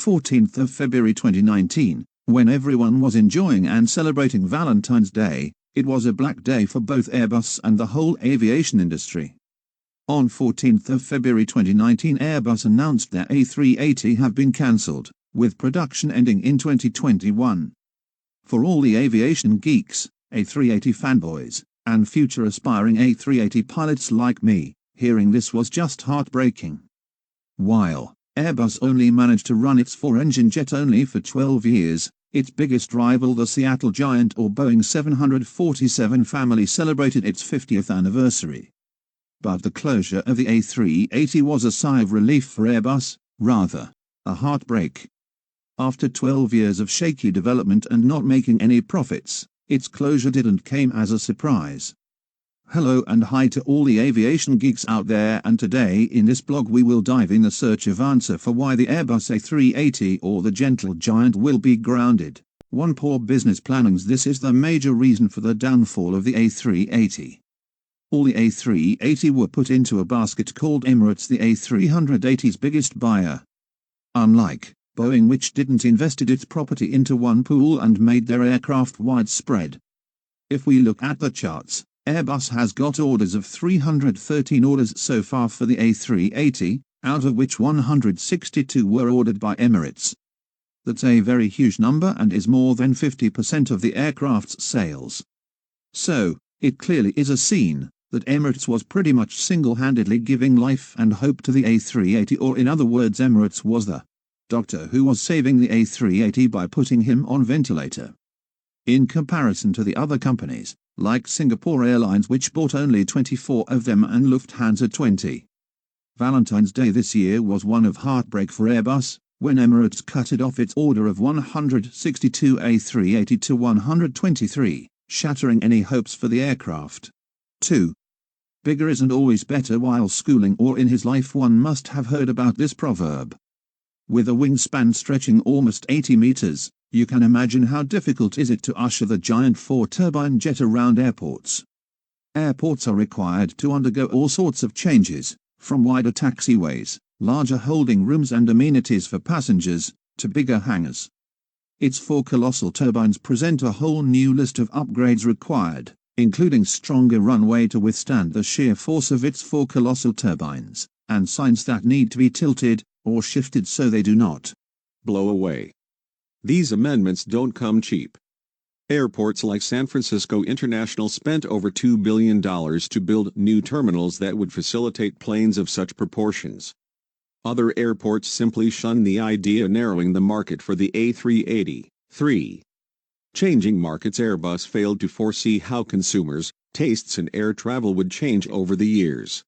14th of February 2019, when everyone was enjoying and celebrating Valentine's Day, it was a black day for both Airbus and the whole aviation industry. On 14th of February 2019, Airbus announced their A380 have been cancelled, with production ending in 2021. For all the aviation geeks, A380 fanboys, and future aspiring A380 pilots like me, hearing this was just heartbreaking. While Airbus only managed to run its four-engine jet only for 12 years, its biggest rival, the Seattle Giant or Boeing 747 family, celebrated its 50th anniversary. But the closure of the A380 was a sigh of relief for Airbus, rather, a heartbreak. After 12 years of shaky development and not making any profits, its closure didn't come as a surprise. Hello and hi to all the aviation geeks out there, and today in this blog we will dive in the search of answer for why the Airbus A380 or the Gentle Giant will be grounded. 1. Poor business plannings. This is the major reason for the downfall of the A380. All the A380 were put into a basket called Emirates, the A380's biggest buyer. Unlike Boeing, which didn't invested its property into one pool and made their aircraft widespread. If we look at the charts, Airbus has got orders of 313 orders so far for the A380, out of which 162 were ordered by Emirates. That's a very huge number and is more than 50% of the aircraft's sales. So, it clearly is a scene that Emirates was pretty much single-handedly giving life and hope to the A380, or in other words, Emirates was the doctor who was saving the A380 by putting him on ventilator. In comparison to the other companies, like Singapore Airlines, which bought only 24 of them, and Lufthansa 20. Valentine's Day this year was one of heartbreak for Airbus, when Emirates cut it off its order of 162 A380 to 123, shattering any hopes for the aircraft. 2. Bigger isn't always better. While schooling or in his life, one must have heard about this proverb. With a wingspan stretching almost 80 meters, you can imagine how difficult is it to usher the giant four-turbine jet around airports. Airports are required to undergo all sorts of changes, from wider taxiways, larger holding rooms and amenities for passengers, to bigger hangars. Its four colossal turbines present a whole new list of upgrades required, including stronger runway to withstand the sheer force of its four colossal turbines, and signs that need to be tilted or shifted so they do not blow away. These amendments don't come cheap. Airports like San Francisco International spent over $2 billion to build new terminals that would facilitate planes of such proportions. Other airports simply shun the idea, narrowing the market for the A380. 3. Changing markets. Airbus failed to foresee how consumers' tastes in air travel would change over the years.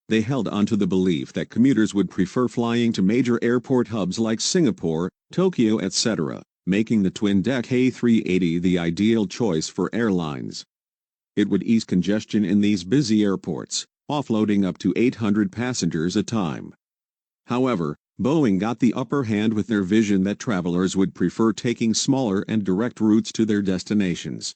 They held on to the belief that commuters would prefer flying to major airport hubs like Singapore, Tokyo, etc., making the twin-deck A380 the ideal choice for airlines. It would ease congestion in these busy airports, offloading up to 800 passengers a time. However, Boeing got the upper hand with their vision that travelers would prefer taking smaller and direct routes to their destinations.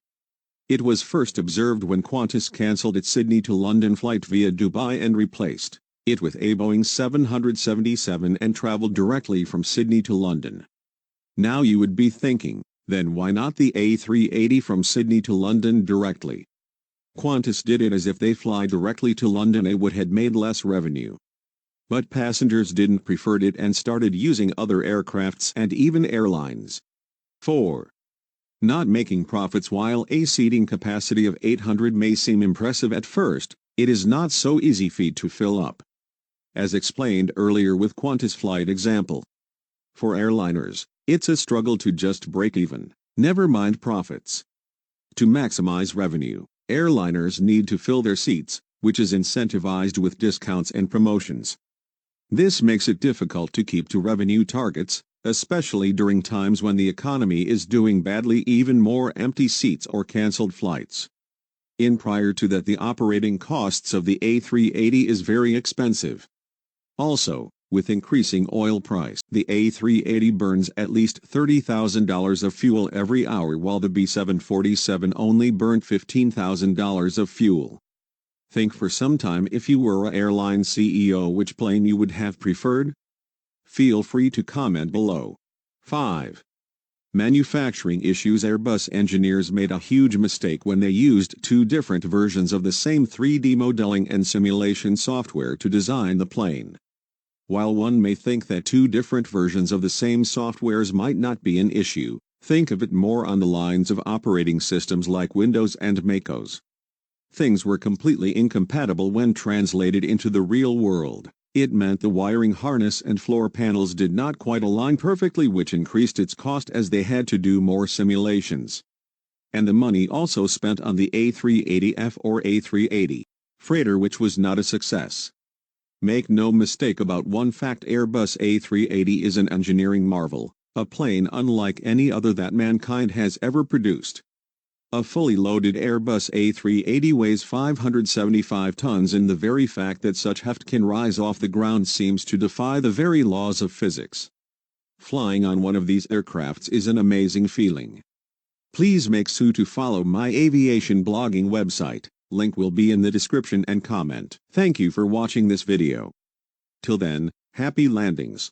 It was first observed when Qantas cancelled its Sydney to London flight via Dubai and replaced it with a Boeing 777 and traveled directly from Sydney to London. Now you would be thinking, then why not the A380 from Sydney to London directly? Qantas did it as if they fly directly to London it would have made less revenue. But passengers didn't prefer it and started using other aircrafts and even airlines. 4. Not making profits. While a seating capacity of 800 may seem impressive at first, it is not so easy feat to fill up. As explained earlier with Qantas flight example. For airliners, it's a struggle to just break even, never mind profits. To maximize revenue, airliners need to fill their seats, which is incentivized with discounts and promotions. This makes it difficult to keep to revenue targets, especially during times when the economy is doing badly. Even more empty seats or canceled flights. Prior to that, the operating costs of the A380 is very expensive. Also, with increasing oil price, the A380 burns at least $30,000 of fuel every hour, while the B747 only burned $15,000 of fuel. Think for some time if you were an airline CEO which plane you would have preferred. Feel free to comment below. 5. Manufacturing issues. Airbus engineers made a huge mistake when they used two different versions of the same 3D modeling and simulation software to design the plane. While one may think that two different versions of the same softwares might not be an issue, think of it more on the lines of operating systems like Windows and macOS. Things were completely incompatible when translated into the real world. It meant the wiring harness and floor panels did not quite align perfectly, which increased its cost as they had to do more simulations. And the money also spent on the A380F or A380 freighter, which was not a success. Make no mistake about one fact: Airbus A380 is an engineering marvel, a plane unlike any other that mankind has ever produced. A fully loaded Airbus A380 weighs 575 tons, and the very fact that such heft can rise off the ground seems to defy the very laws of physics. Flying on one of these aircrafts is an amazing feeling. Please make sure to follow my aviation blogging website, link will be in the description and comment. Thank you for watching this video. Till then, happy landings.